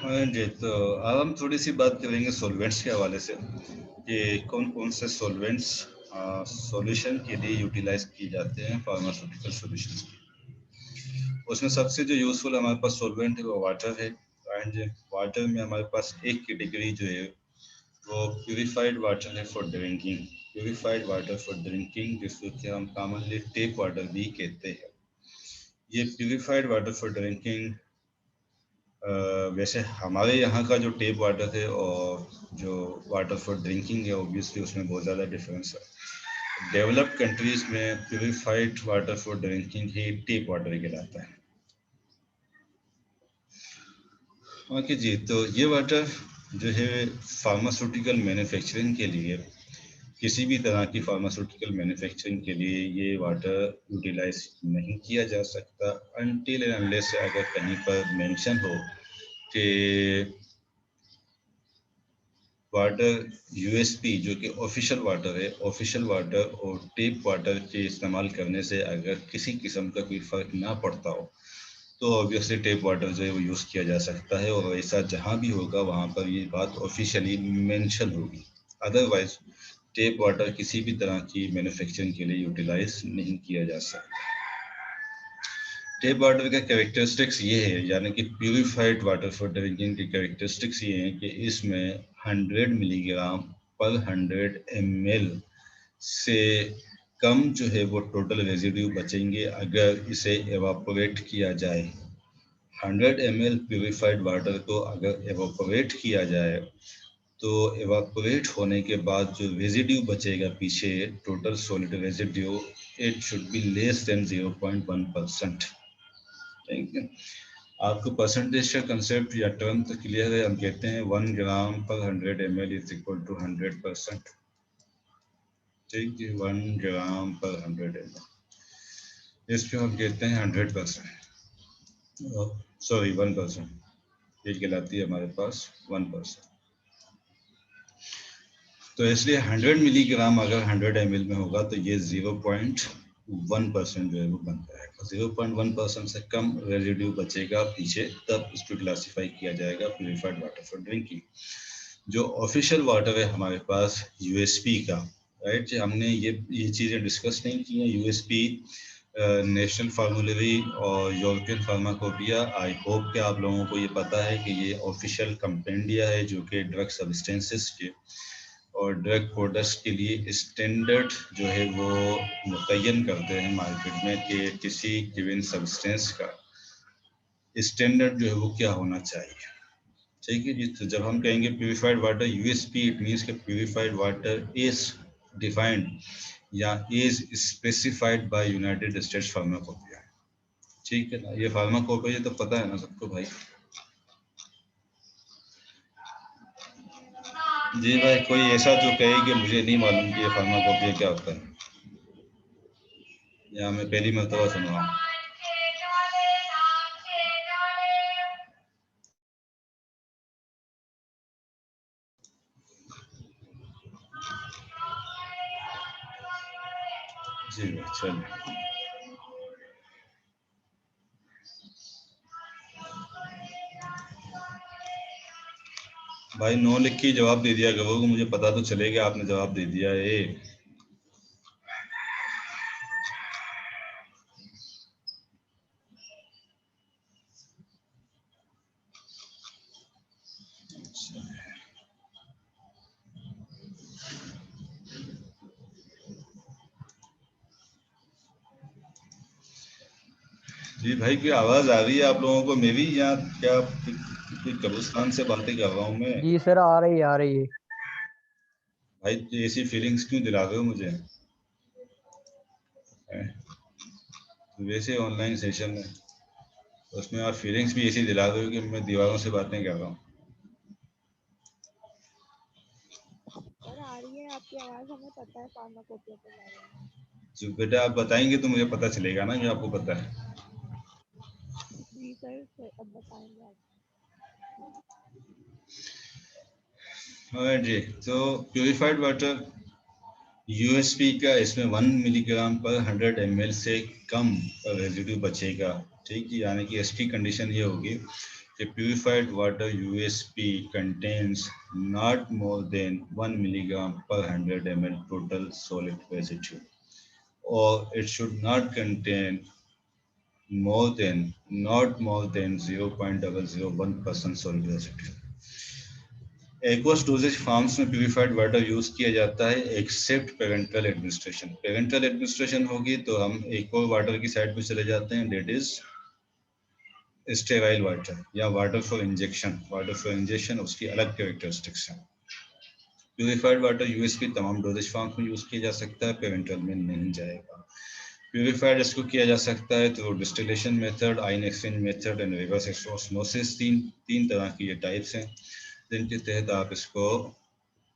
हाँ जी, तो अब हम थोड़ी सी बात करेंगे सॉल्वेंट्स के हवाले से कि कौन कौन से सॉल्वेंट्स सॉल्यूशन के लिए यूटिलाइज किए जाते हैं फार्मास्यूटिकल सॉल्यूशंस के। उसमें सबसे जो यूजफुल हमारे पास सॉल्वेंट है वो वाटर है। एंड वाटर में हमारे पास एक कैटेगरी जो है वो प्यूरिफाइड वाटर है for drinking. Purified water for drinking जिसको कि हम कॉमनली टेप वाटर भी कहते हैं। ये प्यूरिफाइड वाटर फॉर ड्रिंकिंग वैसे हमारे यहाँ का जो टेप वाटर है और जो वाटर फॉर ड्रिंकिंग है ऑब्वियसली उसमें बहुत ज़्यादा डिफरेंस है। डेवलप्ड कंट्रीज में purified water for drinking he tape water कहलाता है। ओके जी, तो ये वाटर जो है फार्मास्यूटिकल मैन्युफैक्चरिंग के लिए, किसी भी तरह की फार्मास्यूटिकल मैन्युफैक्चरिंग के लिए ये वाटर यूटिलाइज नहीं किया जा सकता अनटिल एंड अनलेस अगर कहीं पर मेंशन हो कि वाटर यूएसपी जो कि ऑफिशियल वाटर है, ऑफिशियल वाटर और टेप वाटर के इस्तेमाल करने से अगर किसी किस्म का कोई फ़र्क ना पड़ता हो तो ऑब्वियसली टेप वाटर जो है वो यूज़ किया जा सकता है और ऐसा जहाँ भी होगा वहाँ पर ये बात ऑफिशियली मेंशन होगी। अदरवाइज टेप वाटर किसी भी तरह की मैन्युफैक्चरिंग के लिए यूटिलाइज नहीं किया जा सकता। टेप वाटर का कैरेक्टरिस्टिक्स ये है, यानी कि प्यूरिफाइड वाटर फॉर ड्रिंकिंग की कैरेक्टरिस्टिक्स ये हैं कि इसमें 100 मिलीग्राम पर 100 ml से कम जो है वो टोटल रेजिड्यू बचेंगे अगर इसे एवापोरेट किया जाए। 100 ml प्यूरिफाइड वाटर को अगर एवापोरेट किया जाए तो एवापोरेट होने के बाद जो रेजिड्यू बचेगा पीछे, total solid residue, it should be less than 0.1%। ठीक है, आपको परसेंटेज का कंसेप्ट या टर्म तो क्लियर है। हम कहते हैं 1 ग्राम पर 100 ml इज इक्वल टू 100%। ठीक है, 1 ग्राम पर 100 ml इसको हम कहते हैं 100%, सॉरी 1%। ये कहलाती है हमारे पास 1%। तो इसलिए 100 मिलीग्राम अगर 100 ml में होगा तो ये 0.1% जो है वो बनता है। 0.1% से कम रेजिड्यू बचेगा पीछे, तब उसको क्लासीफाई किया जाएगा प्यूरिफाइड वाटर फॉर ड्रिंकिंग। जो ऑफिशियल वाटर है हमारे पास यूएसपी का, राइट, हमने ये चीज़ें डिस्कस नहीं की हैं। यूएसपी नेशनल फार्मूलरी और यूरोपियन फार्माकोपिया, आई होप कि आप लोगों को ये पता है कि ये ऑफिशियल कंपेंडिया है जो कि ड्रग सब्सटेंसेस के और ड्रग प्रोडक्ट्स के लिए स्टैंडर्ड जो है वो मुतय्यन करते हैं मार्केट में कि किसी गिवन सब्सटेंस का स्टैंडर्ड जो है वो क्या होना चाहिए। ठीक है जी, तो जब हम कहेंगे purified water USP, it means कि प्यूरिफाइड वाटर इज डिफाइंड या is specified by United states pharmacopoeia. ठीक है ना, ये फार्माकोपिया तो पता है ना सबको भाई। जी भाई, कोई ऐसा जो कहे कि मुझे नहीं मालूम कि ये फार्माकोपिया क्या होता है, या मैं पहली मर्तबा सुन रहा हूँ। जी भाई चलिए। भाई नो लिख के जवाब दे दिया करो, मुझे पता तो चलेगा आपने जवाब दे दिया है। जी भाई, कोई आवाज आ रही है आप लोगों को मेरी, या क्या कोई कब्रिस्तान से बातें कर रहा हूँ मैं? जी सर, आ रही आ रही है। भाई तो ऐसी फीलिंग्स क्यों दिला रहे हो मुझे? तो वैसे ऑनलाइन सेशन में उसमें आप फीलिंग्स भी ऐसी दिला रहे हो कि मैं दीवारों से बातें कर रहा हूँ। सर आ रही है आपकी आवाज, हमें पता है फार्माकोपिया के बारे में। तो बेटा आप बताएंगे तो मुझे पता चलेगा ना कि आपको पता है। जी सर अब बताएंगे आप। हाँ जी, तो प्यूरिफाइड वाटर यूएसपी का, इसमें 1 मिलीग्राम पर 100 ml से कम रेजिड्यू बचेगा। ठीक है, यानी कि एसटी कंडीशन ये होगी कि purified water USP contains not more than 1 milligram per 100 ml total solid residue, or it should not contain not more than 0.001% solid residue. Aqueous dosage forms में प्यूरिफाइड वाटर यूज किया जाता है except parenteral administration. Parenteral administration होगी तो हम एक और water की साइड पे चले जाते हैं, डेट इज स्टेराइल वाटर या water for injection. Water for injection उसकी अलग कैरेक्टरिस्टिक्स हैं। प्यूरिफाइड वाटर यूएसपी तमाम डोजेज फार्म्स में यूज किया जा सकता है, पेरेंटल में नहीं जाएगा। प्यूरिफाइड इसको किया जा सकता है through distillation method, ion exchange method and reverse osmosis. तीन तरह की ये टाइप्स हैं जिनके तहत आप इसको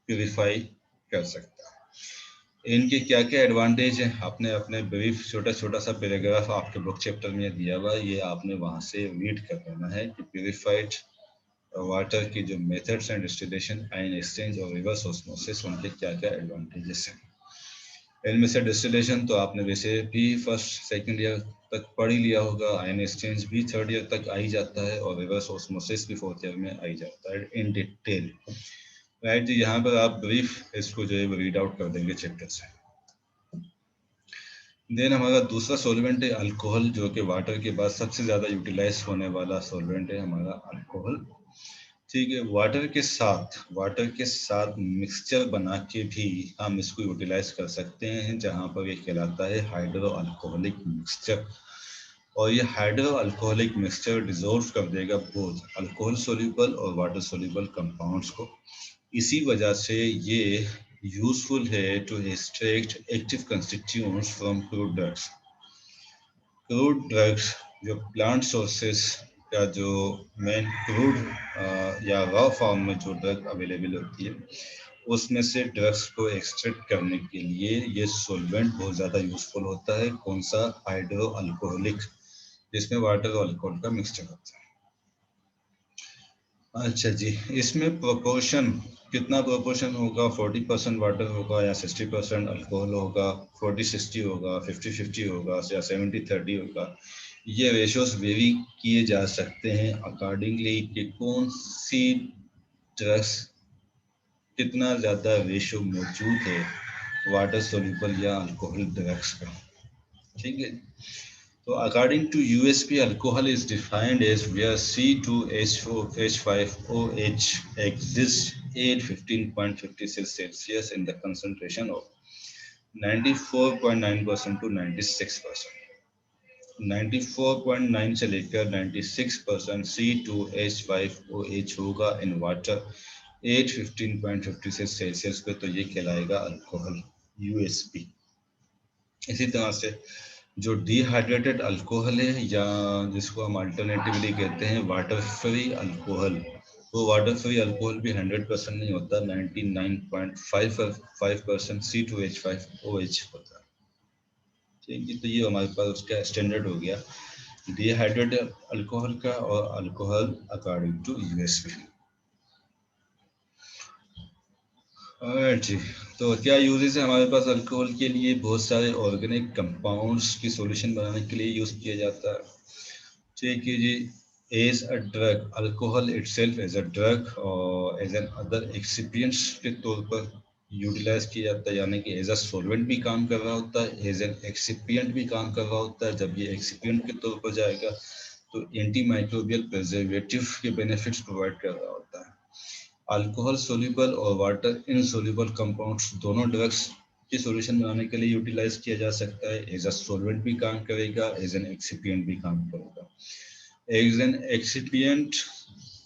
प्यूरिफाई कर सकते हैं। इनके क्या क्या एडवांटेज हैं, आपने अपने ब्रीफ छोटा छोटा सा पैराग्राफ आपके बुक चैप्टर में दिया हुआ है, ये आपने वहां से रीड कर लेना है कि प्यूरिफाइड वाटर की जो मेथड्स हैं डिस्टिलेशन, आयन एक्सचेंज और रिवर्स ऑस्मोसिस, उनके क्या क्या एडवांटेजेस हैं। इनमें से डिस्टिलेशन तो आपने वैसे भी फर्स्ट सेकंड ईयर तक पढ़ ही लिया होगा, आयन एक्सचेंज भी थर्ड ईयर तक आ ही जाता है और रिवर्स ऑस्मोसिस भी फोर्थ ईयर में आ ही जाता है इन डिटेल। राइट जी, यहाँ पर आप ब्रीफ इसको जो है रीड आउट कर देंगे चैप्टर से। देन हमारा दूसरा सॉल्वेंट है अल्कोहल, जो कि वाटर के बाद सबसे ज़्यादा यूटिलाइज होने वाला सॉल्वेंट है हमारा अल्कोहल। ठीक है, वाटर के साथ मिक्सचर बना के भी हम इसको यूटिलाइज कर सकते हैं, जहाँ पर ये कहलाता है हाइड्रो अल्कोहलिक मिक्सचर। और ये हाइड्रो अल्कोहलिक मिक्सचर डिजोल्व कर देगा बोथ अल्कोहल सोल्यूबल और वाटर सोल्यूबल कंपाउंड्स को। इसी वजह से ये यूजफुल है to extract active constituents from crude drugs. Crude drugs जो प्लांट सोर्सेस का जो मेन क्रूड या रॉ फॉर्म में जो ड्रग अवेलेबल होती है, उसमें से ड्रग्स को एक्सट्रैक्ट करने के लिए ये सॉल्वेंट बहुत ज़्यादा यूजफुल होता है। कौन सा? हाइड्रो अल्कोहलिक, जिसमें वाटर और अल्कोहल का मिक्सचर होता है। अच्छा जी, इसमें प्रोपोर्शन कितना प्रोपोर्शन होगा? 40% वाटर होगा या 60% अल्कोहल होगा, 40-60 होगा, 50-50 होगा या 70-30 होगा? ये रेशियोज वेरी किए जा सकते हैं अकॉर्डिंगली कि कौन सी ड्रग्स कितना ज़्यादा रेशियो मौजूद है वाटर सोल्यूबल या अल्कोहल ड्रग्स का। ठीक है, so according to USP, alcohol is defined as where C2H5OH exists at 15.56 Celsius in the concentration of 94.9% to 96%। 94.9 से लेकर 96% C2H5OH होगा इन वाटर एट 15.56 सेल्सियस पे, तो ये कहलाएगा अल्कोहल USP। इसी तरह से जो डिहाइड्रेटेड अल्कोहल है या जिसको हम अल्टरनेटिवली कहते हैं वाटर फ्री अल्कोहल, वो वाटर फ्री अल्कोहल भी 100% नहीं होता, 99.55% C2H5OH होता है। ठीक है, तो ये हमारे पास उसका स्टैंडर्ड हो गया डिहाइड्रेटेड अल्कोहल का और अल्कोहल अकॉर्डिंग टू USP। जी, तो क्या यूजेस है हमारे पास अल्कोहल के लिए? बहुत सारे ऑर्गेनिक कंपाउंड्स की सॉल्यूशन बनाने के लिए यूज किया जाता है। ठीक है जी, as a drug, alcohol itself as a drug और एज एन अदर एक्सिपिएंट्स के तौर पर यूटिलाइज किया जाता है, यानी कि एज अ सॉल्वेंट भी काम कर रहा होता है, एज एन एक्सिपिएंट भी काम कर रहा होता है। जब ये एक्सिपिएंट के तौर पर जाएगा तो एंटी माइक्रोबियल प्रिजर्वेटिव के बेनिफिट्स प्रोवाइड कर रहा होता है। अल्कोहल सोल्यूबल और वाटर इनसोल्यूबल कंपाउंड्स दोनों ड्रग्स की सॉल्यूशन बनाने के लिए यूटिलाइज किया जा सकता है। एज अ सॉल्वेंट भी काम करेगा, एज एन एक्सिपिएंट भी काम करेगा। As an excipient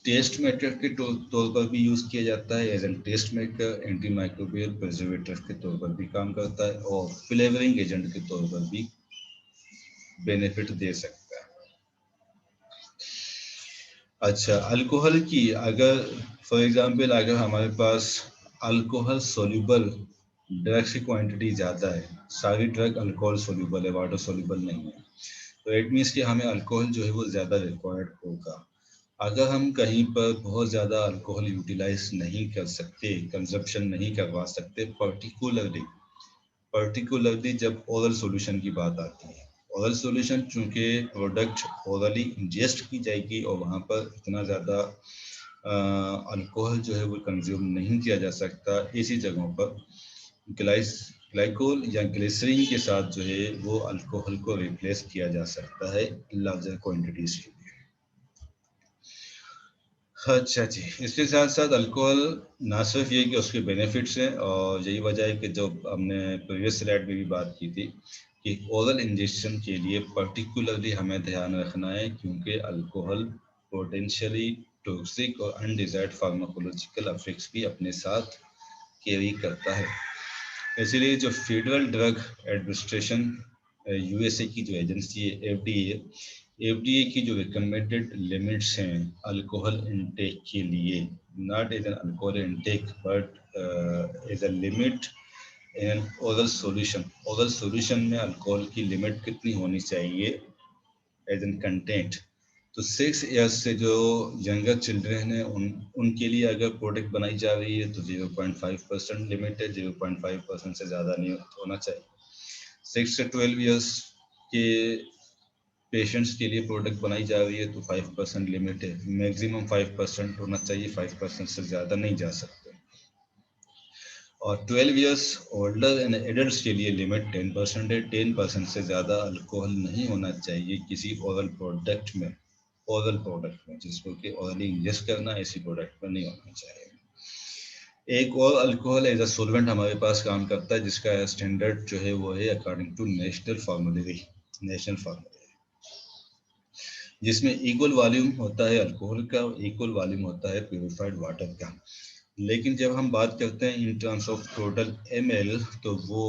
taste maker के तौर पर भी यूज किया जाता है, as an taste maker antimicrobial preservative के तौर पर भी काम करता है और फ्लेवरिंग एजेंट के तौर पर भी बेनिफिट दे सकता है। अच्छा, अल्कोहल की अगर फॉर एग्जांपल अगर हमारे पास अल्कोहल सोल्यूबल ड्रग्स की क्वांटिटी ज़्यादा है, सारी ड्रग अल्कोहल सोल्यूबल है, वाटर सोल्यूबल नहीं है, तो इट मीन्स कि हमें अल्कोहल जो है वो ज़्यादा रिक्वायर्ड होगा। अगर हम कहीं पर बहुत ज़्यादा अल्कोहल यूटिलाइज नहीं कर सकते, कंजप्शन नहीं करवा सकते, पर्टिकुलरली जब ओरल सॉल्यूशन की बात आती है, ओरल सॉल्यूशन चूँकि प्रोडक्ट ओरली इंजेस्ट की जाएगी और वहाँ पर इतना ज़्यादा अल्कोहल जो है वो कंज्यूम नहीं किया जा सकता, ऐसी जगहों पर ग्लाइकोल या ग्लिसरीन के साथ जो है वो अल्कोहल को रिप्लेस किया जा सकता है लार्जर क्वांटिटीज के लिए। अच्छा जी, इसके साथ साथ अल्कोहल ना सिर्फ ये कि उसके बेनिफिट्स हैं, और यही वजह है कि जो हमने प्रीवियस स्लाइड में भी बात की थी कि ओरल इंजेक्शन के लिए पर्टिकुलरली हमें ध्यान रखना है, क्योंकि अल्कोहल पोटेंशियली टॉक्सिक और अनडिजायर्ड फार्माकोलॉजिकल इफेक्ट्स भी अपने साथ कैरी करता है। इसीलिए जो फेडरल ड्रग एडमिनिस्ट्रेशन यूएसए की जो एजेंसी है एफडीए की जो रिकमेंडेड लिमिट्स हैं अल्कोहल इनटेक के लिए, not as an alcohol intake but as a limit in oral solution में अल्कोहल की लिमिट कितनी होनी चाहिए एज एन कंटेंट। तो 6 ईयर्स से जो यंगर चिल्ड्रेन है उनके लिए अगर प्रोडक्ट बनाई जा रही है तो 0.5% लिमिट है, 0.5% से ज़्यादा नहीं होना चाहिए। 6 से 12 ईयर्स के पेशेंट्स के लिए प्रोडक्ट बनाई जा रही है तो 5% लिमिट है, मैक्सिमम 5% होना चाहिए, 5% से ज़्यादा नहीं जा सकते। और 12 ईयर्स ओल्डर एंड एडल्ट्स के लिए लिमिट 10% है, 10% से ज़्यादा अल्कोहल नहीं होना चाहिए किसी ओरल प्रोडक्ट में जिसको कि ओरली इंजेस्ट करना, ऐसी प्रोडक्ट में नहीं होना चाहिए। एक और अल्कोहल एज अ सोलवेंट हमारे पास काम करता है जिसका स्टैंडर्ड जो है वो है अकॉर्डिंग टू नेशनल फार्मूलेरी, जिसमें इक्वल वॉल्यूम होता है अल्कोहल का, इक्वल वॉल्यूम होता है प्यूरिफाइड वाटर का। लेकिन जब हम बात करते हैं in terms of total ml तो वो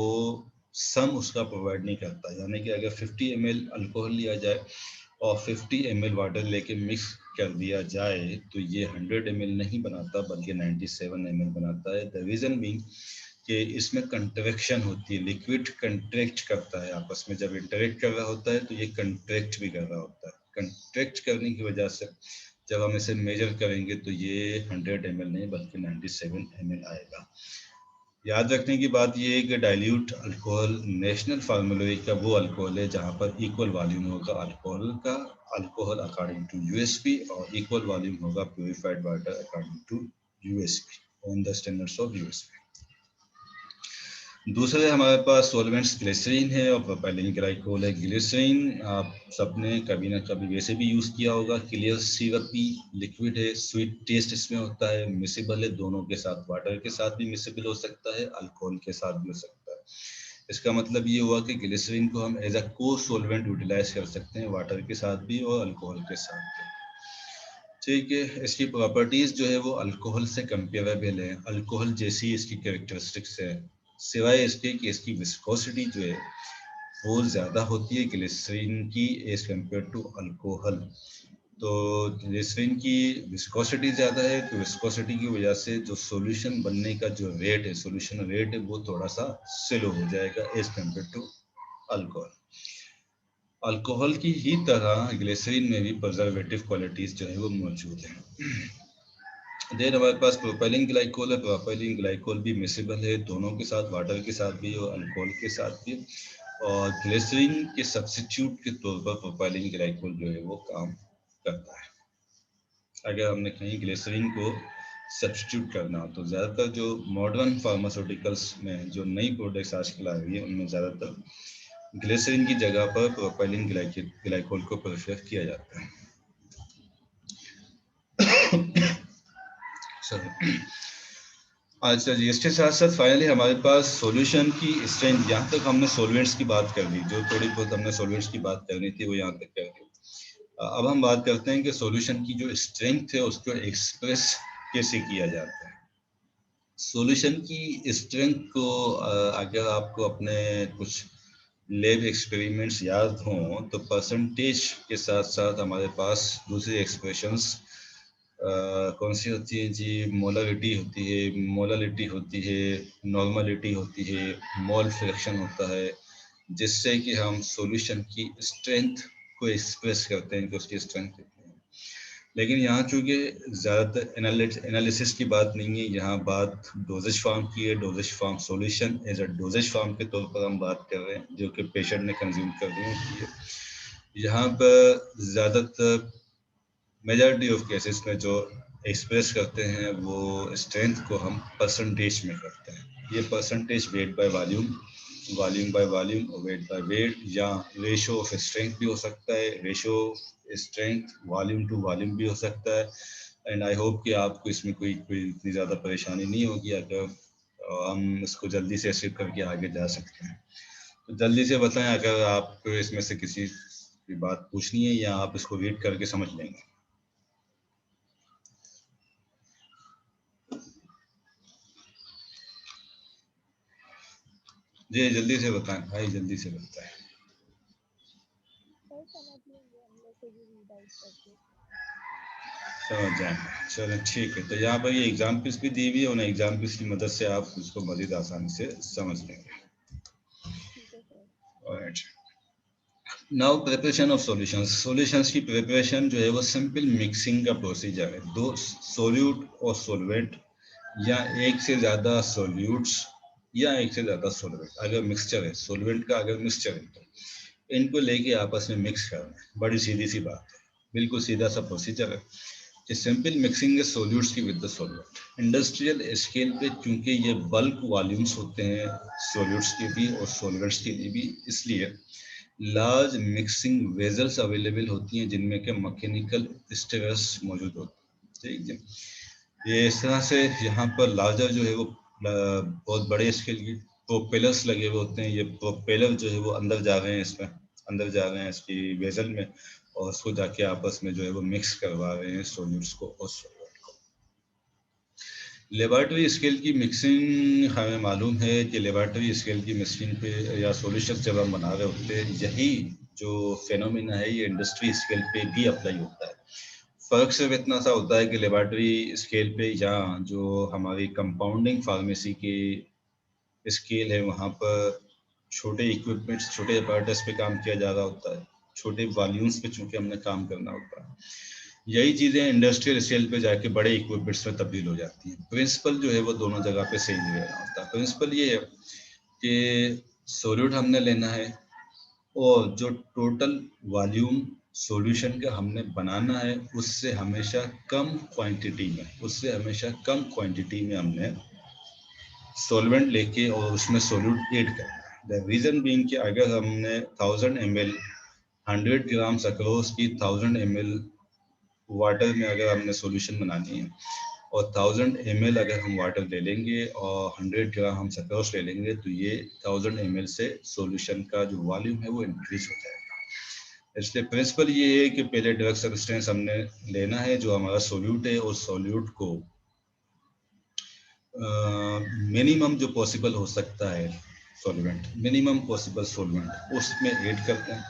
सम उसका प्रोवाइड नहीं करता, यानी कि अगर 50 ml अल्कोहल लिया जाए और 50 ml वाटर लेके मिक्स कर दिया जाए तो ये 100 ml नहीं बनाता बल्कि 97 ml बनाता है। द रीज़न बीइंग कि इसमें कंट्रैक्शन होती है, लिक्विड कंट्रैक्ट करता है आपस में, जब इंटरेक्ट कर रहा होता है तो ये कंट्रैक्ट भी कर रहा होता है। कंट्रैक्ट करने की वजह से जब हम इसे मेजर करेंगे तो ये 100 ml नहीं बल्कि 97 ml आएगा। याद रखने की बात ये है कि डाइल्यूट अल्कोहल नेशनल फार्मूलेरी का वो अल्कोहल है जहाँ पर इक्वल वॉल्यूम होगा अल्कोहल अकॉर्डिंग टू यूएसपी और इक्वल वॉल्यूम होगा purified water according to USP on the standards of USP. दूसरे हमारे पास सॉल्वेंट्स ग्लिसरीन है और प्रोपाइलिन ग्लाइकोल है। ग्लिसरीन आप सबने कभी ना कभी वैसे भी यूज़ किया होगा, क्लियर सिरपी लिक्विड है, स्वीट टेस्ट इसमें होता है, मिसेबल है, दोनों के साथ, वाटर के साथ भी मिसेबल हो सकता है, अल्कोहल के साथ भी हो सकता है। इसका मतलब ये हुआ कि ग्लिसरीन को हम एज अ को सोलवेंट यूटिलाइज कर सकते हैं, वाटर के साथ भी और अल्कोहल के साथ भी। ठीक है, इसकी प्रॉपर्टीज जो है वो अल्कोहल से कंपेरेबल है, अल्कोहल जैसी इसकी कैरेक्टरिस्टिक्स है, सिवाय इसके कि इसकी विस्कोसिटी जो है वो ज़्यादा होती है ग्लिसरीन की एज कम्पेयर टू अल्कोहल। तो ग्लिसरीन की विस्कोसिटी ज़्यादा है तो विस्कोसिटी की वजह से जो सॉल्यूशन बनने का जो रेट है, सॉल्यूशन रेट है, वो थोड़ा सा स्लो हो जाएगा as compare to alcohol. Alcohol की ही तरह ग्लिसरीन में भी प्रिजर्वेटिव क्वालिटीज़ जो है वो मौजूद हैं। देन हमारे पास प्रोपाइलिन ग्लाइकोल है, प्रोपाइलिन ग्लाइकोल भी मिसेबल है, दोनों के साथ, वाटर के साथ भी और अल्कोहल के साथ भी, और ग्लिसरीन के सब्स्टिट्यूट के तौर पर प्रोपाइलिन ग्लाइकोल जो है वो काम करता है। अगर हमने कहीं ग्लिसरीन को सब्स्टिट्यूट करना हो तो ज़्यादातर जो मॉडर्न फार्मास्यूटिकल्स में जो नई प्रोडक्ट्स आजकल आ रही है उनमें ज़्यादातर ग्लिसरीन की जगह पर प्रोपाइलिन ग्लाइकोल को प्रेफर किया जाता है। सॉरी। अच्छा जी, इसके साथ साथ फाइनली हमारे पास सॉल्यूशन की स्ट्रेंथ, यहाँ तक हमने सॉल्वेंट्स की बात कर ली, जो थोड़ी बहुत हमने सॉल्वेंट्स की बात करनी थी वो यहाँ तक कर ली। अब हम बात करते हैं कि सॉल्यूशन की जो स्ट्रेंथ है उसको एक्सप्रेस कैसे किया जाता है। सॉल्यूशन की स्ट्रेंथ को अगर आपको अपने कुछ लैब एक्सपेरिमेंट्स याद हों तो परसेंटेज के साथ साथ हमारे पास दूसरी एक्सप्रेशंस कौन सी होती है जी, मोलालिटी होती है, नॉर्मलिटी होती है, मोल फ्रैक्शन होता है, जिससे कि हम सॉल्यूशन की स्ट्रेंथ को एक्सप्रेस करते हैं कि उसकी स्ट्रेंथ कितनी है। लेकिन यहाँ चूंकि ज़्यादातर एनालिसिस की बात नहीं है, यहाँ बात डोजेज फॉर्म की है। Dosage form solution as a dosage form के तौर पर हम बात कर रहे हैं, जो कि पेशेंट ने कंज्यूम करनी होती है। यहाँ पर ज़्यादातर मेजॉरिटी ऑफ केसेस में जो एक्सप्रेस करते हैं वो स्ट्रेंथ को हम परसेंटेज में करते हैं। ये percentage weight by volume, volume by volume और वेट बाय वेट, या रेशो ऑफ स्ट्रेंथ भी हो सकता है, ratio strength volume to volume भी हो सकता है। एंड आई होप कि आपको इसमें कोई इतनी ज़्यादा परेशानी नहीं होगी। अगर हम इसको जल्दी से स्किप करके आगे जा सकते हैं तो जल्दी से बताएं, अगर आपको इसमें से किसी की बात पूछनी है या आप इसको रीड करके समझ लेंगे। जी जल्दी से बताएं भाई, जल्दी से बताएं। सर समझ लेंगे हम लोग को भी रीड आउट करके। समझ जाएंगे, चलो ठीक है। तो यहाँ पर ये एग्जाम्पल्स भी दी हुई है, उन एग्जाम्पल्स की मदद से आप उसको मज़ीद आसानी से समझ लेंगे। ठीक है sir. Alright, now preparation of solutions. Solutions की प्रिपरेशन जो है वो सिंपल मिक्सिंग का प्रोसीजर है। दो सोल्यूट और सॉल्वेंट, या एक से ज़्यादा सॉल्यूट्स या एक से ज़्यादा सॉल्वेंट, अगर मिक्सचर है सॉल्वेंट का, अगर मिक्सचर है तो इनको लेके आपस में मिक्स करना है। बड़ी सीधी सी बात है, बिल्कुल सीधा सा प्रोसीजर है कि सिंपल मिक्सिंग है सोल्यूट्स की with the solvent. Industrial scale पे चूंकि ये बल्क वॉल्यूम्स होते हैं सॉल्यूट्स के भी और सॉल्वेंट्स के लिए भी, इसलिए लार्ज मिक्सिंग वेजल्स अवेलेबल होती हैं जिनमें के मैकेनिकल स्टिरर्स मौजूद होते हैं। ठीक है, ये इस तरह से यहाँ पर लार्जर जो है वो बहुत बड़े स्केल की प्रोपेलर्स लगे हुए होते हैं। ये प्रोपेलर जो है वो अंदर जा रहे हैं, इसमें अंदर जा रहे हैं इसकी वेजल में, और उसको जाके आपस में जो है वो मिक्स करवा रहे हैं सोल्यूट्स को और सॉल्वेंट को। लेबोरेटरी स्केल की मिक्सिंग, हमें मालूम है कि लेबोरेटरी स्केल की मिक्सिंग पे या सॉल्यूशन जब हम बना रहे होते हैं, यही जो फेनोमेना है ये इंडस्ट्री स्केल पे भी अप्लाई होता है। फ़र्क सिर्फ इतना सा होता है कि लेबोरेटरी स्केल पे या जो हमारी कंपाउंडिंग फार्मेसी की स्केल है वहाँ पर छोटे इक्विपमेंट्स, छोटे अपैरेटस पे काम किया जा रहा होता है, छोटे वॉल्यूम्स पे चूंकि हमने काम करना होता है। यही चीज़ें इंडस्ट्रियल स्केल पे जाके बड़े इक्विपमेंट्स में तब्दील हो जाती हैं। प्रिंसिपल जो है वो दोनों जगह पे सेम ही रहना होता है। प्रिंसिपल ये है कि सॉल्यूट हमने लेना है और जो टोटल वॉल्यूम सॉल्यूशन का हमने बनाना है उससे हमेशा कम क्वांटिटी में, उससे हमेशा कम क्वांटिटी में हमने सॉल्वेंट लेके और उसमें सोल्यूट ऐड करना है। द रीजन बीइंग कि अगर हमने 1000 ml 100 ग्राम्स अक्रॉस की 1000 ml वाटर में अगर हमने सॉल्यूशन बनानी है और 1000 ml अगर हम वाटर ले लेंगे और 100 ग्राम हम सक्रोस ले लेंगे तो ये 1000 ml से सॉल्यूशन का जो वॉल्यूम है वो इंक्रीज हो जाएगा। इसलिए प्रिंसिपल ये है कि पहले ड्रग सब्सटेंस हमने लेना है जो हमारा सोल्यूट है, और सोल्यूट को मिनिमम जो पॉसिबल हो सकता है सॉल्वेंट, मिनिमम पॉसिबल सॉल्वेंट उसमें ऐड करते हैं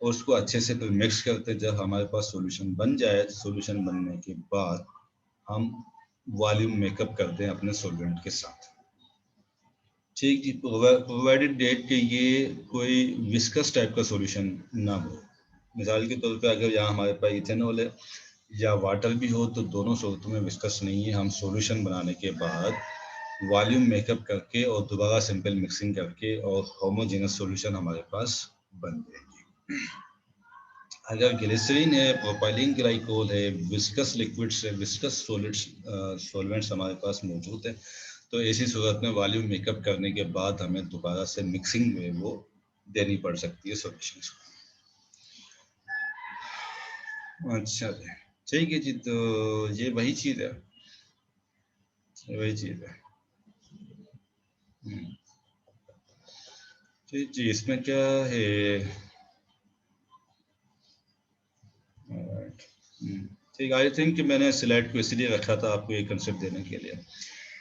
और उसको अच्छे से फिर मिक्स करते हैं। जब हमारे पास सॉल्यूशन बन जाए, सॉल्यूशन बनने के बाद हम वॉल्यूम मेकअप करते हैं अपने सॉल्वेंट के साथ। ठीक जी, प्रोवाइडेड डेट के ये कोई विस्कस टाइप का सॉल्यूशन ना हो। मिसाल के तौर पे अगर यहाँ हमारे पास इथेनॉल है या वाटर भी हो तो दोनों सूरतों में विस्कस नहीं है। हम सॉल्यूशन बनाने के बाद वॉल्यूम मेकअप करके और दोबारा सिंपल मिक्सिंग करके और होमोजेनस सॉल्यूशन हमारे पास बन जाएगी। अगर ग्लिसरीन है, प्रोपाइलिन ग्लाइकोल है, विस्कस लिक्विड्स है, विस्कस सॉलिड्स सॉल्वेंट्स हमारे पास मौजूद है, तो ऐसी सूरत में वॉल्यूम मेकअप करने के बाद हमें दोबारा से मिक्सिंग में वो देनी पड़ सकती है सॉल्यूशंस को। अच्छा ठीक है जी, तो ये वही चीज़ है, वही चीज़ है। ठीक जी, इसमें क्या है, ठीक, आई थिंक कि मैंने स्लाइड को इसलिए रखा था आपको ये कंसेप्ट देने के लिए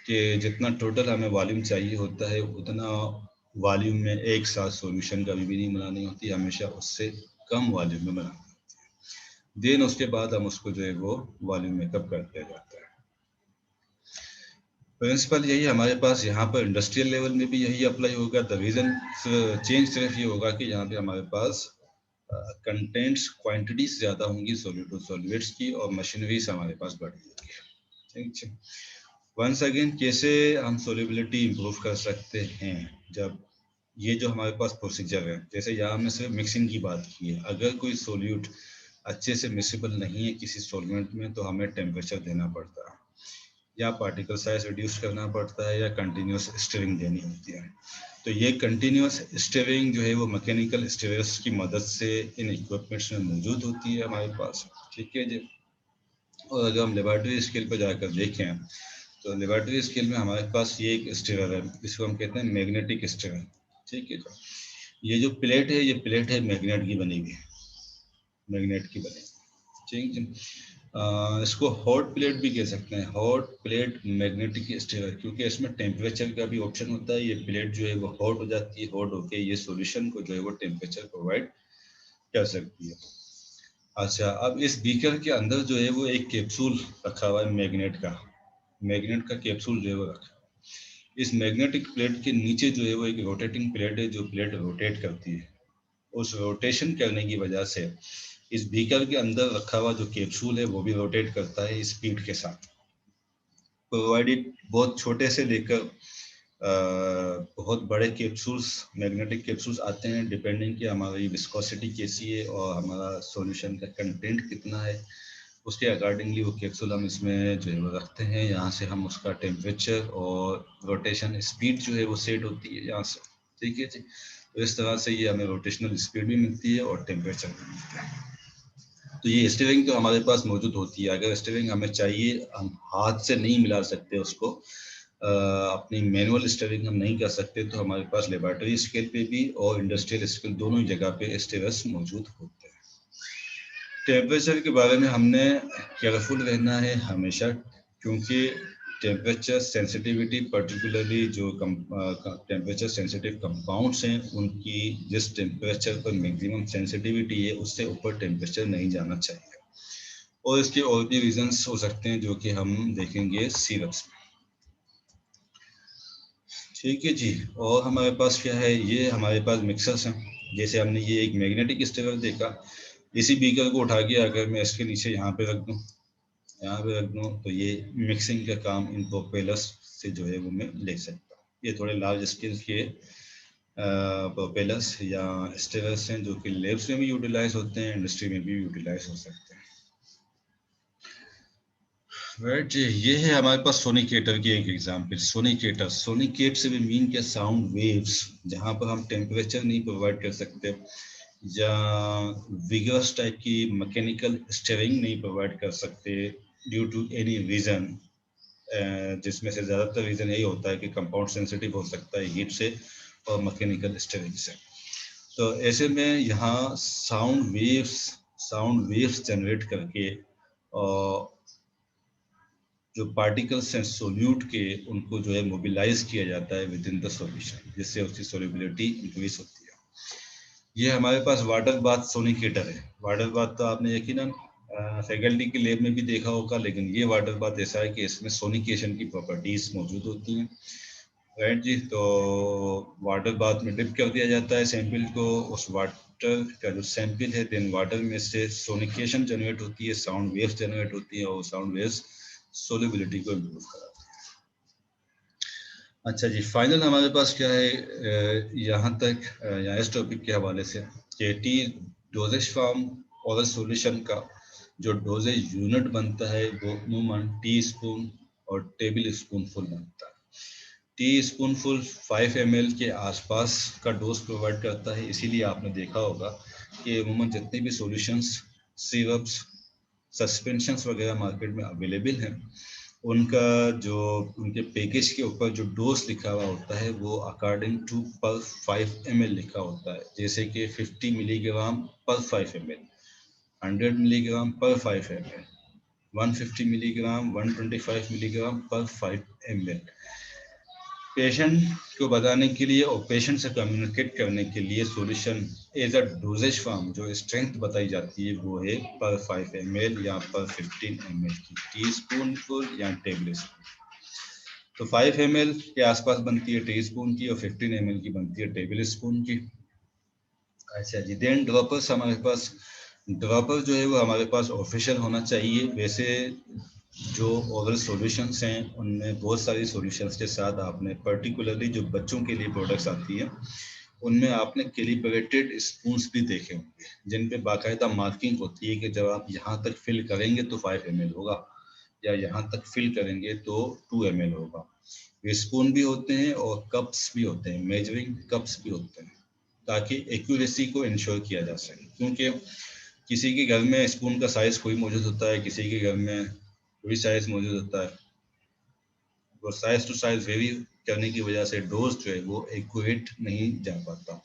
कि जितना टोटल हमें वॉल्यूम चाहिए होता है उतना वॉल्यूम में एक साथ सॉल्यूशन कभी भी नहीं बनानी होती, हमेशा उससे कम वॉल्यूम में बनानी होती है। देन उसके बाद हम उसको जो है वो वॉल्यूम मेकअप करते जाते हैं। प्रिंसिपल यही हमारे पास यहाँ पर इंडस्ट्रियल लेवल में भी यही अप्लाई होगा। द रीज़न चेंज सिर्फ ये होगा कि यहाँ पे हमारे पास कंटेंट्स क्वांटिटीज ज़्यादा होंगी सॉलिड टू सॉलिड्स की, और मशीनरीज हमारे पास बढ़ी होगी। ठीक है, वंस अगेन कैसे हम सोल्यूबिलिटी इम्प्रूव कर सकते हैं? जब ये जो हमारे पास प्रोसीजर है, जैसे यहाँ हमने सिर्फ मिक्सिंग की बात की है, अगर कोई सोल्यूट अच्छे से मिक्सेबल नहीं है किसी सॉल्वेंट में, तो हमें टेम्परेचर देना पड़ता है, या पार्टिकल साइज रिड्यूस करना पड़ता है, या कंटिन्यूस स्टीयरिंग देनी होती है। तो ये कंटिन्यूस स्टीयरिंग जो है वो मैकेनिकल स्टीयर्स की मदद से इन इक्विपमेंट्स में मौजूद होती है हमारे पास। ठीक है जी। और अगर हम लेबोरेटरी स्केल पर जाकर देखें, तो लेबोरेटरी स्केल में हमारे पास ये एक स्टीयर है, इसको हम कहते हैं मैग्नेटिक स्टीयर। ठीक है, ये जो प्लेट है, ये प्लेट है मैग्नेट की बनी हुई, मैग्नेट की बनी। ठीक है, इसको हॉट प्लेट भी कह सकते हैं, हॉट प्लेट मैग्नेटिक स्टीयर, क्योंकि इसमें टेम्परेचर का भी ऑप्शन होता है। ये प्लेट जो है वो हॉट हो जाती है, हॉट होके ये सॉल्यूशन को जो है वो टेम्परेचर प्रोवाइड कर सकती है। अच्छा, अब इस बीकर के अंदर जो है वो एक कैप्सूल रखा हुआ है मैग्नेट का, मैग्नेट का कैप्सूल जो है वो रखा है। इस मैग्नेटिक प्लेट के नीचे जो है वो एक रोटेटिंग प्लेट है, जो प्लेट रोटेट करती है। उस रोटेशन करने की वजह से इस बीकर के अंदर रखा हुआ जो कैप्सूल है वो भी रोटेट करता है स्पीड के साथ। प्रोवाइडेड बहुत छोटे से लेकर बहुत बड़े कैप्सूल्स, मैग्नेटिक कैप्सूल्स आते हैं, डिपेंडिंग कि हमारी विस्कोसिटी कैसी है और हमारा सॉल्यूशन का कंटेंट कितना है, उसके अकॉर्डिंगली वो कैप्सूल हम इसमें जो है वो रखते हैं। यहाँ से हम उसका टेम्परेचर और रोटेशन स्पीड जो है वो सेट होती है यहाँ से। ठीक है जी, तो इस तरह से ये हमें रोटेशनल स्पीड भी मिलती है और टेम्परेचर भी मिलता है। तो ये स्टीयरिंग तो हमारे पास मौजूद होती है। अगर स्टीयरिंग हमें चाहिए, हम हाथ से नहीं मिला सकते उसको, अपनी मैनुअल स्टीयरिंग हम नहीं कर सकते, तो हमारे पास लेबोरेटरी स्केल पे भी और इंडस्ट्रियल स्केल दोनों ही जगह पे स्टीयर्स मौजूद होते हैं। टेम्परेचर के बारे में हमने केयरफुल रहना है हमेशा, क्योंकि टेम्परेचर सेंसिटिविटी, पर्टिकुलरली जो टेम्परेचर सेंसिटिव कंपाउंड्स हैं, उनकी जिस टेम्परेचर पर मैक्सिमम सेंसिटिविटी है, उससे ऊपर टेम्परेचर नहीं जाना चाहिए। और इसके और भी रीजंस हो सकते हैं जो कि हम देखेंगे सिरप्स में। ठीक है जी, और हमारे पास क्या है, ये हमारे पास मिक्सर्स हैं। जैसे हमने ये एक मैग्नेटिक स्टीयर देखा, इसी बीकर को उठा के अगर मैं इसके नीचे यहाँ पे रख दूँ, यहाँ पे रख दूँ, तो ये मिक्सिंग का काम इन प्रोपेलर्स से जो है वो मैं ले सकता हूँ। ये थोड़े लार्ज स्केल के प्रोपेलर्स या स्टीयर्स हैं, जो कि लैब्स में भी यूटिलाइज होते हैं, इंडस्ट्री में भी यूटिलाइज हो सकते हैं। राइट, ये है हमारे पास सोनिकेटर की एक एग्जांपल। सोनिकेटर, सोनिकेट से भी मीन क्या, साउंड वेव्स, जहाँ पर हम टेम्परेचर नहीं प्रोवाइड कर सकते, या विगरस टाइप की मैकेनिकल स्टीयरिंग नहीं प्रोवाइड कर सकते ड्यू टू एनी रीजन, जिसमें से ज़्यादातर रीज़न यही होता है कि कंपाउंड सेंसिटिव हो सकता है हीट से और मैकेनिकल स्टीयरिंग से। तो ऐसे में यहाँ साउंड वेव्स जनरेट करके और जो पार्टिकल्स हैं सोल्यूट के, उनको जो है मोबिलाइज किया जाता है विद इन द सॉल्यूशन, जिससे उसकी सोल्युबिलिटी इंक्रीज होती है। ये हमारे पास वाटर बाथ सोनिकेटर है। वाटर बाथ तो आपने यकीनन फैकल्टी की लैब में भी देखा होगा, लेकिन ये वाटर बाथ ऐसा है कि इसमें सोनिकेशन की प्रॉपर्टीज मौजूद होती हैं। राइट जी, तो वाटर बाथ में डिप कर दिया जाता है सैंपल को, उस वाटर का जो सैंपल है, देन वाटर में से सोनिकेशन जनरेट होती है, साउंड वेव्स जनरेट होती है, और साउंड वेव्स सोल्युबिलिटी को इम्प्रूव कराती है। अच्छा जी, फाइनल हमारे पास क्या है, यहाँ तक यहाँ इस टॉपिक के हवाले से कि टी डोजेज फॉर्म और सॉल्यूशन का जो डोजेज यूनिट बनता है, वो अमूमन टी स्पून और टेबल स्पून फुल बनता है। टी स्पून फुल 5 ml के आसपास का डोज प्रोवाइड करता है। इसीलिए आपने देखा होगा कि अमूमन जितने भी सॉल्यूशंस, सिरप्स, सस्पेंशंस वगैरह मार्केट में अवेलेबल हैं, उनका जो उनके पैकेज के ऊपर जो डोज लिखा हुआ होता है, वो अकॉर्डिंग टू पर 5 ml लिखा होता है। जैसे कि 50 मिलीग्राम पर 5 ml, 100 मिलीग्राम पर 5 ml, 150 मिलीग्राम, 125 मिलीग्राम पर 5 ml। पेशेंट को बताने के लिए और पेशेंट से कम्युनिकेट करने के लिए solution as a dosage form जो स्ट्रेंथ बताई जाती है, वो है पर 5 ml या पर 15 ml की टी स्पून फुल या टेबल स्पून। तो 5 ml के आसपास बनती है टी स्पून की, और 15 ml की बनती है टेबल स्पून की। अच्छा जी, देन ड्रॉपर्स हमारे पास, ड्रॉपर जो है वो हमारे पास ऑफिशियल होना चाहिए। वैसे जो ओरल सॉल्यूशंस हैं उनमें बहुत सारी सॉल्यूशंस के साथ आपने पर्टिकुलरली जो बच्चों के लिए प्रोडक्ट्स आती हैं उनमें आपने कैलिब्रेटेड स्पून्स भी देखे होंगे जिन पे बाकायदा मार्किंग होती है कि जब आप यहाँ तक फिल करेंगे तो 5 ml होगा या यहाँ तक फिल करेंगे तो 2 ml होगा। ये स्पून भी होते हैं और कप्स भी होते हैं, मेजरिंग कप्स भी होते हैं, ताकि एक्यूरेसी को इंश्योर किया जा सके। क्योंकि किसी के घर में स्पून का साइज कोई मौजूद होता है, किसी के घर में कोई साइज मौजूद होता है, वो साइज टू साइज वेरी करने की वजह से डोज जो है वो एक्यूरेट नहीं जा पाता।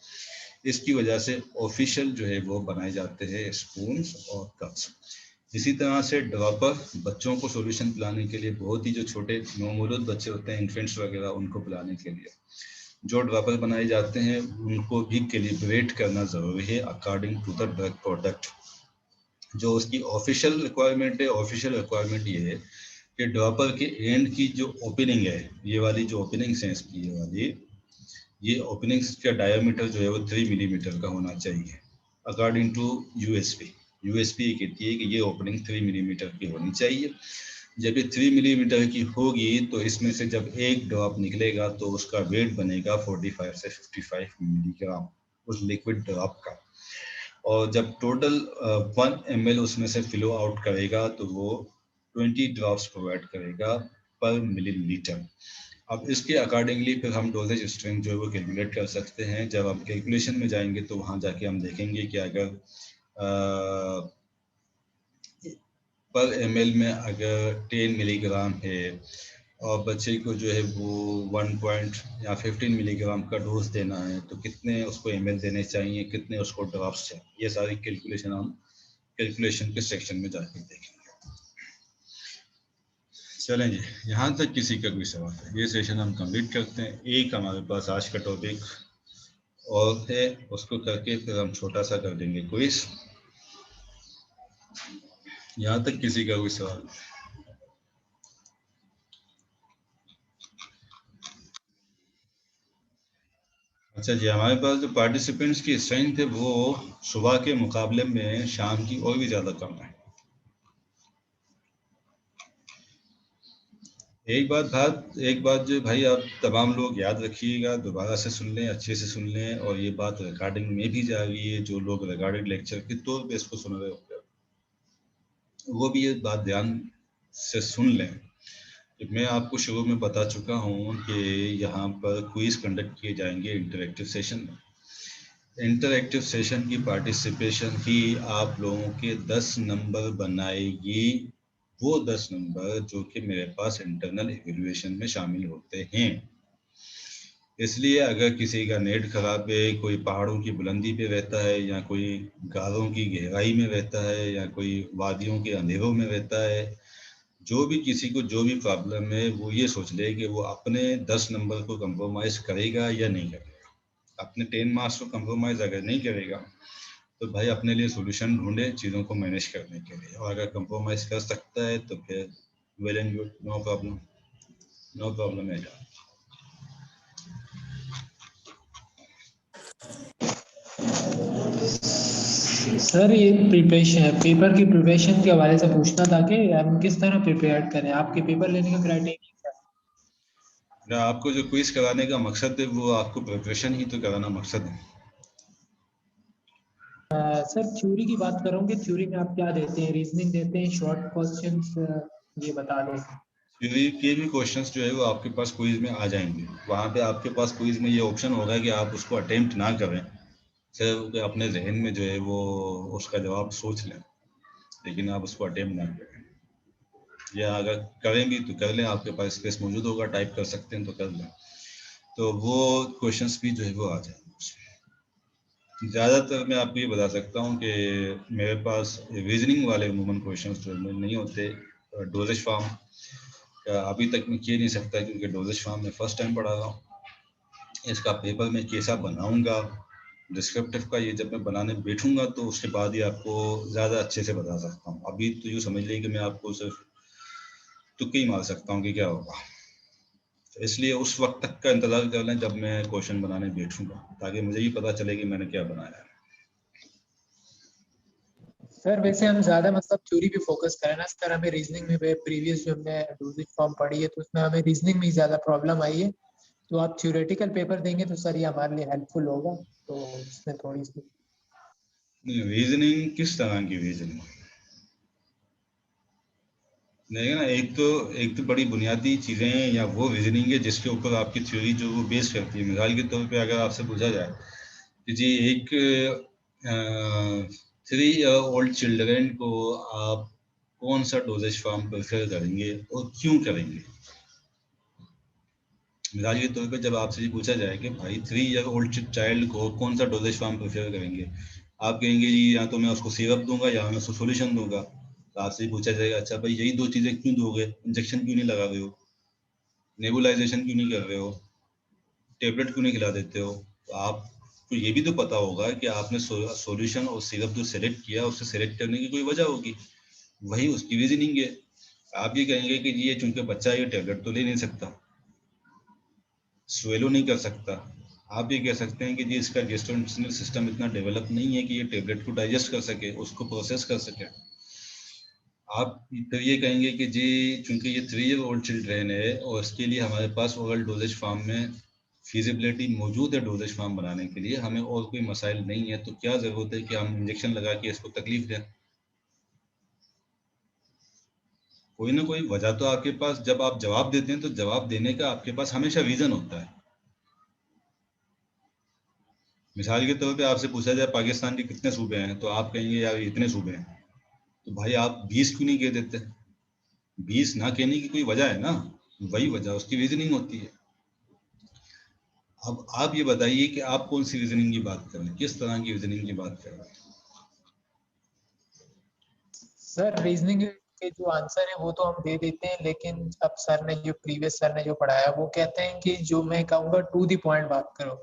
इसकी वजह से ऑफिशियल जो है वो बनाए जाते हैं स्पून्स और कप्स। इसी तरह से ड्रॉपर बच्चों को सॉल्यूशन पिलाने के लिए, बहुत ही जो छोटे नवमौलूद बच्चे होते हैं, इन्फेंट्स वगैरह, उनको पिलाने के लिए जो ड्रॉपर बनाए जाते हैं उनको भी कैलिब्रेट करना ज़रूरी है according to the drug product. जो उसकी ऑफिशियल रिक्वायरमेंट है, ऑफिशियल रिक्वायरमेंट ये है कि ड्रॉपर के एंड की जो ओपनिंग है, ये वाली जो ओपनिंग्स हैं इसकी, ये वाली, ये ओपनिंग्स का डायमीटर जो है वो 3 मिलीमीटर का होना चाहिए अकॉर्डिंग टू यूएसपी। यूएसपी कहती है कि ये ओपनिंग 3 मिलीमीटर की होनी चाहिए। जब ये 3 मिलीमीटर की होगी तो इसमें से जब एक ड्रॉप निकलेगा तो उसका वेट बनेगा 45 से 55 मिलीग्राम उस लिक्विड ड्रॉप का। और जब टोटल 1 ml उसमें से फ्लो आउट करेगा तो वो 20 ड्रॉप्स प्रोवाइड करेगा पर मिलीलीटर। अब इसके अकॉर्डिंगली फिर हम डोजेज स्ट्रेंथ जो है वो कैलकुलेट कर सकते हैं। जब हम कैलकुलेशन में जाएंगे तो वहाँ जाके हम देखेंगे कि अगर पर ml में अगर 10 मिलीग्राम है और बच्चे को जो है वो 1 पॉइंट या 15 मिलीग्राम का डोज देना है तो कितने उसको ml देने चाहिए, कितने उसको ड्रॉप्स चाहिए, ये सारी कैलकुलेशन हम कैलकुलेशन के सेक्शन में जाके देखेंगे। चलें जी, यहाँ तक किसी का कोई सवाल है? ये सेशन हम कंप्लीट करते हैं। एक हमारे पास आज का टॉपिक और है, उसको करके फिर हम छोटा सा कर देंगे क्विज। यहाँ तक किसी का कोई सवाल? अच्छा जी, हमारे पास जो पार्टिसिपेंट्स की स्ट्रेंथ है वो सुबह के मुकाबले में शाम की और भी ज़्यादा कम है। एक बात जो भाई आप तमाम लोग याद रखिएगा, दोबारा से सुन लें, अच्छे से सुन लें, और ये बात रिकॉर्डिंग में भी जा रही है। जो लोग रिकॉर्डेड लेक्चर के तौर पे इसको सुन रहे होंगे वो भी ये बात ध्यान से सुन लें कि मैं आपको शुरू में बता चुका हूँ कि यहाँ पर क्विज कंडक्ट किए जाएंगे इंटरेक्टिव सेशन में। इंटरएक्टिव सेशन की पार्टिसिपेशन ही आप लोगों के 10 नंबर बनाएगी, वो 10 नंबर जो कि मेरे पास इंटरनल इवैल्यूएशन में शामिल होते हैं। इसलिए अगर किसी का नेट खराब है, कोई पहाड़ों की बुलंदी पे रहता है, या कोई गारों की गहराई में रहता है, या कोई वादियों के अंधेरों में रहता है, जो भी किसी को जो भी प्रॉब्लम है वो ये सोच ले कि वो अपने 10 नंबर को कंप्रोमाइज करेगा या नहीं करेगा। अपने 10 मार्क्स को कंप्रोमाइज अगर नहीं करेगा तो भाई अपने लिए सॉल्यूशन ढूंढे चीज़ों को मैनेज करने के लिए, और अगर कंप्रोमाइज कर सकता है तो फिर well and good, no problem, no problem है। सर ये प्रिपरेशन, पेपर की प्रिपरेशन के हवाले से पूछना था कि हम किस तरह प्रिपेयर करें, आपके पेपर लेने का क्राइटेरिया क्या? आपको जो क्विज कराने का मकसद है वो आपको प्रिपरेशन ही तो कराना मकसद है। सर थ्योरी की बात कर रहा हूँ कि थ्योरी में आप क्या देते हैं, रीजनिंग देते हैं, शॉर्ट क्वेश्चंस, ये बता दें। थ्योरी के भी क्वेश्चंस जो है वो आपके पास क्विज में आ जाएंगे। वहाँ पे आपके पास क्विज में ये ऑप्शन होगा कि आप उसको अटेम्प्ट ना करें, सिर्फ अपने जहन में जो है वो उसका जवाब सोच लें, लेकिन आप उसको अटेम्प्ट ना करें। या अगर करें भी तो कर लें, आपके पास स्पेस मौजूद होगा, टाइप कर सकते हैं तो कर लें, तो वो क्वेश्चंस भी जो है वो आ जाएंगे। ज़्यादातर मैं आपको ये बता सकता हूँ कि मेरे पास रीजनिंग वाले अमूमन क्वेश्चंस जो नहीं होते। डोजेज फॉर्म का अभी तक मैं किए नहीं सकता क्योंकि डोजेज फॉर्म में फर्स्ट टाइम पढ़ा रहा हूँ। इसका पेपर मैं कैसा बनाऊंगा डिस्क्रिप्टिव का, ये जब मैं बनाने बैठूंगा तो उसके बाद ही आपको ज़्यादा अच्छे से बता सकता हूँ। अभी तो यूँ समझ लीजिए कि मैं आपको सिर्फ तुक्के ही मार सकता हूँ कि क्या होगा। तो इसलिए उस वक्त तक का इंतज़ार कर लें जब मैं क्वेश्चन बनाने बैठूंगा, ताकि मुझे भी पता चले कि मैंने क्या बनाया है। सर वैसे हम ज्यादा मतलब थ्योरी पे फोकस करें ना सर, हमें रीजनिंग में प्रीवियस जो हमने डोजेज फॉर्म पढ़ी है तो उसमें हमें रीजनिंग में ही ज्यादा प्रॉब्लम आई है। तो आप थ्योरेटिकल पेपर देंगे तो सर ये हमारे लिए हेल्पफुल होगा, तो इसमें थोड़ी सी। रीजनिंग किस तरह की रीजनिंग? नहीं ना, एक तो बड़ी बुनियादी चीज़ें हैं, या वो रीजनिंग है जिसके ऊपर आपकी थ्योरी जो वो बेस करती है। मिसाल के तौर पे अगर आपसे पूछा जाए कि जी एक 3 ईयर ओल्ड चिल्ड्रन को आप कौन सा डोजेज फॉर्म प्रेफर करेंगे और क्यों करेंगे? मिसाल के तौर पे जब आपसे ये पूछा जाए कि भाई 3 ईयर ओल्ड चाइल्ड को कौन सा डोजेज फॉर्म प्रेफर करेंगे, आप कहेंगे जी या तो मैं उसको सिरप दूंगा या मैं उसको सॉल्यूशन दूंगा। तो आपसे पूछा जाएगा अच्छा भाई यही दो चीज़ें क्यों दोगे, इंजेक्शन क्यों नहीं लगा रहे हो, नेबुलाइजेशन क्यों नहीं कर रहे हो, टेबलेट क्यों नहीं खिला देते हो? तो आपको ये भी तो पता होगा कि आपने सॉल्यूशन और सिरप जो सेलेक्ट किया उससे सेलेक्ट करने की कोई वजह होगी, वही उसकी रीजनिंग है। आप ये कहेंगे कि ये चूंकि बच्चा ये टेबलेट तो ले नहीं सकता, स्वेलो नहीं कर सकता, आप ये कह सकते हैं कि जी इसका गेस्ट्रोइंटेस्टाइनल सिस्टम इतना डेवलप नहीं है कि ये टेबलेट को डाइजेस्ट कर सके, उसको प्रोसेस कर सके। आप फिर ये कहेंगे कि जी चूंकि ये 3 ईयर ओल्ड चिल्ड्रेन है और इसके लिए हमारे पास ओरल डोजेज फॉर्म में फिजिबिलिटी मौजूद है डोजेज फॉर्म बनाने के लिए, हमें और कोई मसाइल नहीं है, तो क्या ज़रूरत है कि हम इंजेक्शन लगा के इसको तकलीफ दें? कोई ना कोई वजह तो आपके पास, जब आप जवाब देते हैं तो जवाब देने का आपके पास हमेशा रीज़न होता है। मिसाल के तौर पे आपसे पूछा जाए पाकिस्तान के कितने सूबे हैं, तो आप कहेंगे यार इतने सूबे हैं। तो भाई आप 20 क्यों नहीं कह देते? 20 ना कहने की कोई वजह है ना, वही वजह उसकी रीजनिंग होती है। अब आप ये बताइए कि आप कौन सी रीजनिंग की बात कर रहे हैं, किस तरह की रीजनिंग की बात कर रहे हैं? सर रीजनिंग के जो आंसर है वो तो हम दे देते हैं, लेकिन अब सर ने जो प्रीवियस सर ने जो पढ़ाया वो कहते हैं कि जो मैं कहूँगा टू द पॉइंट बात करो।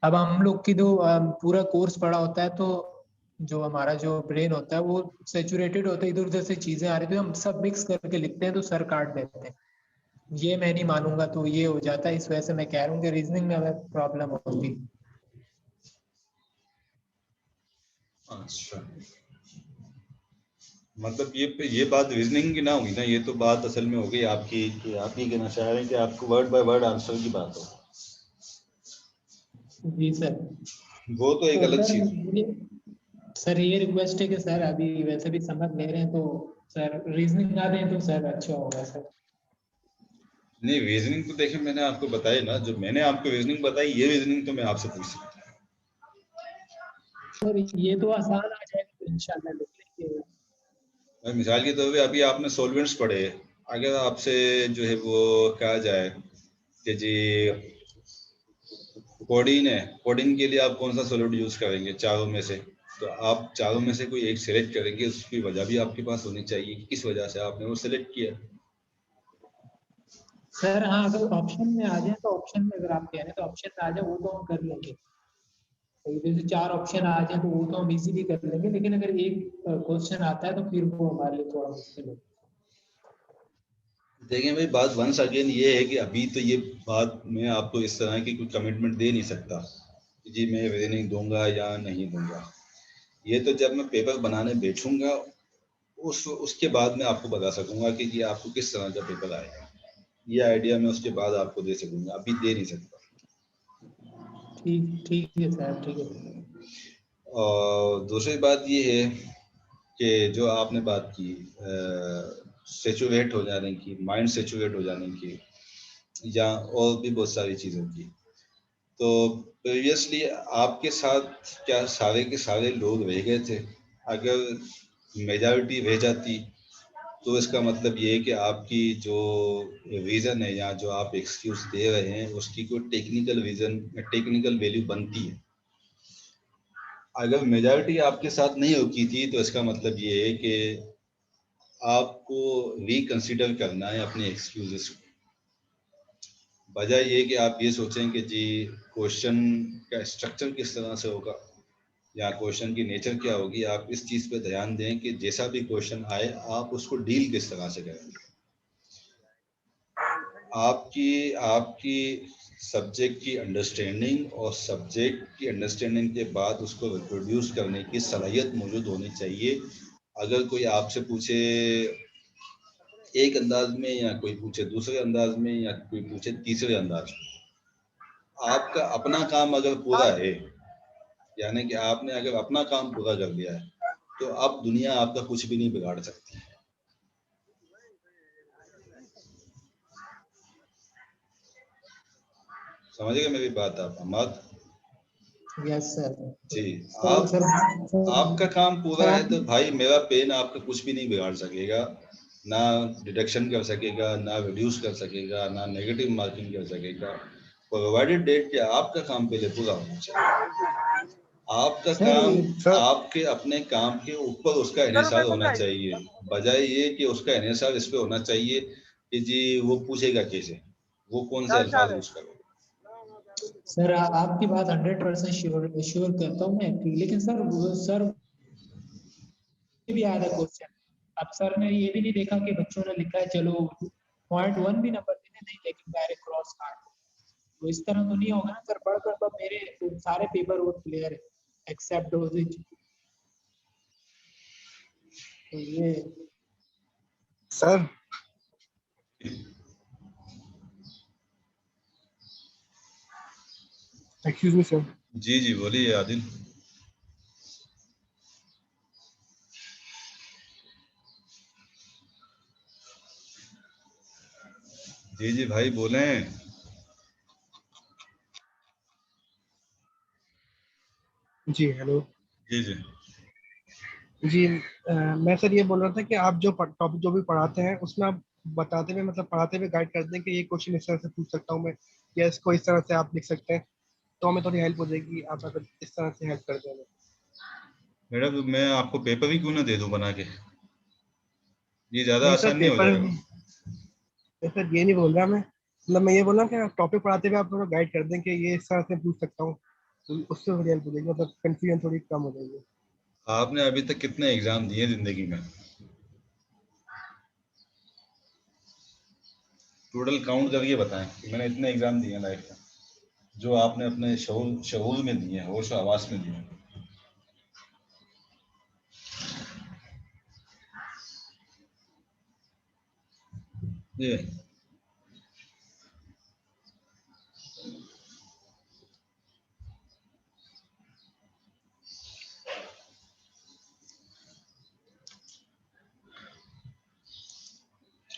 अब हम लोग की तो पूरा कोर्स पढ़ा होता है, तो जो हमारा जो ब्रेन होता है वो सेचुरेटेड होता है, इधर उधर से चीजें आ रही तो हम सब मिक्स करके लिखते हैं तो सर काट देते हैं। ये मैं नहीं मानूंगा, तो ये हो जाता है, इस वजह से मैं कह रहा हूँ कि रीजनिंग में हमें प्रॉब्लम होती। अच्छा, मतलब ये बात रीजनिंग की ना हुई ना, ये तो बात असल में हो गई आपकी कि आप ये कहना चाह रहे हैं कि आपको वर्ड बाय वर्ड आंसर की बात हो। जी सर। वो तो एक तो अलग सर चीज। सर ये रिक्वेस्ट है कि सर अभी वैसे भी समझ ले रहे हैं, तो सर रीजनिंग आ दें तो सर अच्छा होगा सर। नहीं, रीजनिंग तो देखिए मैंने आपको बताई ना, जो मैंने आपको रीजनिंग बताई ये रीजनिंग तो मैं आपसे पूछ सकता सर ये तो आसान आ जाएगा तो इंशाल्लाह लिख लेंगे। हूँ। मिसाल के तौर पे अभी आपने सॉल्वेंट्स पढ़े, अगर आपसे जो है वो कहा जाए कि जी कोडिन है, कोडिन के लिए आप कौन सा सॉल्वेंट यूज करेंगे चारों में से, तो आप चारों में से कोई एक सिलेक्ट करेंगे, उसकी वजह भी आपके पास होनी चाहिए कि किस वजह से आपने वो सिलेक्ट किया। सर हाँ, अगर ऑप्शन में आ जाए तो ऑप्शन में, अगर आप कह रहे हैं तो ऑप्शन में आ जाए वो तो हम कर लेंगे। तो जैसे 4 ऑप्शन आ जाए तो वो तो हम इजीली कर लेंगे, लेकिन अगर एक क्वेश्चन आता है तो फिर वो हमारे लिए थोड़ा मुश्किल होगा। देखें भाई, बात वंस अगेन ये है कि अभी तो ये बात मैं आपको इस तरह की कोई कमिटमेंट दे नहीं सकता कि जी मैं रीजनिंग दूंगा या नहीं दूंगा। ये तो जब मैं पेपर बनाने बैठूंगा उसके बाद मैं आपको बता सकूंगा कि जी आपको किस तरह का पेपर आएगा। ये आइडिया मैं उसके बाद आपको दे सकूंगा, अभी दे नहीं सकता। ठीक ठीक है सर, ठीक है। और दूसरी बात ये है कि जो आपने बात की सेचुरेट हो जाने की, माइंड सेचुरेट हो जाने की, या और भी बहुत सारी चीज़ों की, तो प्रीवियसली आपके साथ क्या सारे के सारे लोग रह गए थे? अगर मेजॉरिटी रह जाती तो इसका मतलब ये है कि आपकी जो रीज़न है या जो आप एक्सक्यूज दे रहे हैं उसकी कोई टेक्निकल रीज़न या टेक्निकल वैल्यू बनती है। अगर मेजॉरिटी आपके साथ नहीं होती थी तो इसका मतलब ये है कि आपको रिकंसिडर करना है अपने एक्सक्यूजेस को। वजह ये कि आप ये सोचें कि जी क्वेश्चन का स्ट्रक्चर किस तरह से होगा या क्वेश्चन की नेचर क्या होगी, आप इस चीज़ पे ध्यान दें कि जैसा भी क्वेश्चन आए आप उसको डील किस तरह से करेंगे। आपकी आपकी सब्जेक्ट की अंडरस्टैंडिंग और सब्जेक्ट की अंडरस्टैंडिंग के बाद उसको रिप्रोड्यूस करने की सलाहियत मौजूद होनी चाहिए, अगर कोई आपसे पूछे एक अंदाज में, या कोई पूछे दूसरे अंदाज में, या कोई पूछे तीसरे अंदाज में, आपका अपना काम अगर पूरा है, यानी कि आपने अगर अपना काम पूरा कर लिया है, तो अब दुनिया आपका कुछ भी नहीं बिगाड़ सकती। समझ गए मेरी बात आप अहमद? Yes sir. जी। सर आपका काम पूरा है तो भाई मेरा पेन आपका कुछ भी नहीं बिगाड़ सकेगा, ना डिडक्शन कर सकेगा, ना रिड्यूस कर सकेगा, ना नेगेटिव मार्किंग कर सकेगा, प्रोवाइडेड डेट के आपका काम पहले पूरा होना चाहिए। आपका काम आपके अपने काम के ऊपर उसका इन्हिसार होना चाहिए, बजाय ये कि उसका इन्हिसार इस पे होना चाहिए कि जी वो पूछेगा कैसे, वो कौन से अल्फाज यूज करोगे। सर आपकी बात 100% श्योर करता हूँ मैं, लेकिन सर भी आया था क्वेश्चन। अब सर ने ये भी नहीं देखा कि बच्चों ने लिखा है चलो 0.1 भी नंबर देते नहीं, लेकिन डायरेक्ट क्रॉस काट, तो इस तरह तो नहीं होगा ना सर। पढ़ कर मेरे सारे पेपर वो क्लियर है एक्सेप्ट डोजेज। तो ये सर एक्सक्यूज मी सर। जी जी बोलिए आदिल। जी जी भाई बोले। जी हेलो। जी जी जी मैं सर ये बोल रहा था कि आप जो टॉपिक जो भी पढ़ाते हैं उसमें आप बताते हुए मतलब पढ़ाते हुए गाइड कर दें कि ये क्वेश्चन इस तरह से पूछ सकता हूँ मैं, या इसको इस तरह से आप लिख सकते हैं, तो हमें थोड़ी हेल्प हो जाएगी। आप अगर इस तरह से हेल्प कर दें। मैडम मैं आपको पेपर ही क्यों ना दे दूं बना के, ये ज्यादा नहीं सर आसान नहीं हो पेपर, जाएगा? सर ये नहीं बोल रहा मैं, मतलब मैं ये बोल रहा हूँ कि टॉपिक पढ़ाते हुए आप थोड़ा गाइड कर दें कि ये इस तरह से पूछ सकता हूँ, तो उससे थोड़ी हेल्प हो जाएगी, मतलब कंफ्यूजन थोड़ी कम हो जाएगी। आपने अभी तक कितने एग्जाम दिए जिंदगी में? टोटल काउंट करके बताएं कि मैंने इतने एग्जाम दिए लाइफ में, जो आपने अपने शऊर में दिए हैं, होश आवास में दिए हैं। ये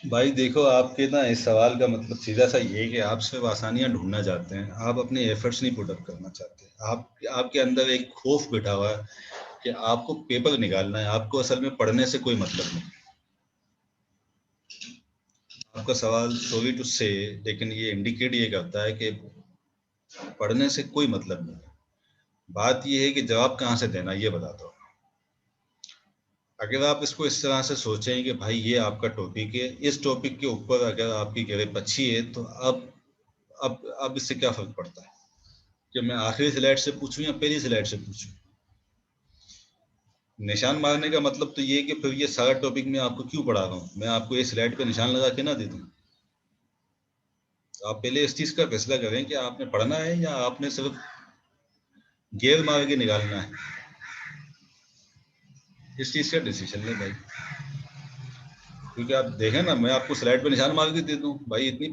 भाई देखो, आपके ना इस सवाल का मतलब सीधा सा ये है कि आप सिर्फ आसानियां ढूंढना चाहते हैं, आप अपने एफर्ट्स नहीं पुट अप करना चाहते। आप आपके अंदर एक खौफ बैठा हुआ है कि आपको पेपर निकालना है, आपको असल में पढ़ने से कोई मतलब नहीं। आपका सवाल सॉरी टू से, लेकिन ये इंडिकेट ये करता है कि पढ़ने से कोई मतलब नहीं है। बात ये है कि जवाब कहाँ से देना, ये बताता हूँ। अगर आप इसको इस तरह से सोचें कि भाई ये आपका टॉपिक है, इस टॉपिक के ऊपर अगर आपकी ग्रेप अच्छी है, तो अब इससे क्या फर्क पड़ता है कि मैं आखिरी स्लाइड से पूछूं या पहली स्लाइड से पूछूं? निशान मारने का मतलब तो ये है कि फिर ये सारा टॉपिक मैं आपको क्यों पढ़ा रहा हूँ, मैं आपको एक स्लाइड पे निशान लगा के ना दे दूं। तो आप पहले इस चीज का फैसला करें कि आपने पढ़ना है या आपने सिर्फ गेर मार के निकालना है। इस चीज का डिसीजन ले भाई, क्योंकि आप देखें ना, मैं आपको स्लाइड पे निशान मार के दे दूं भाई, इतनी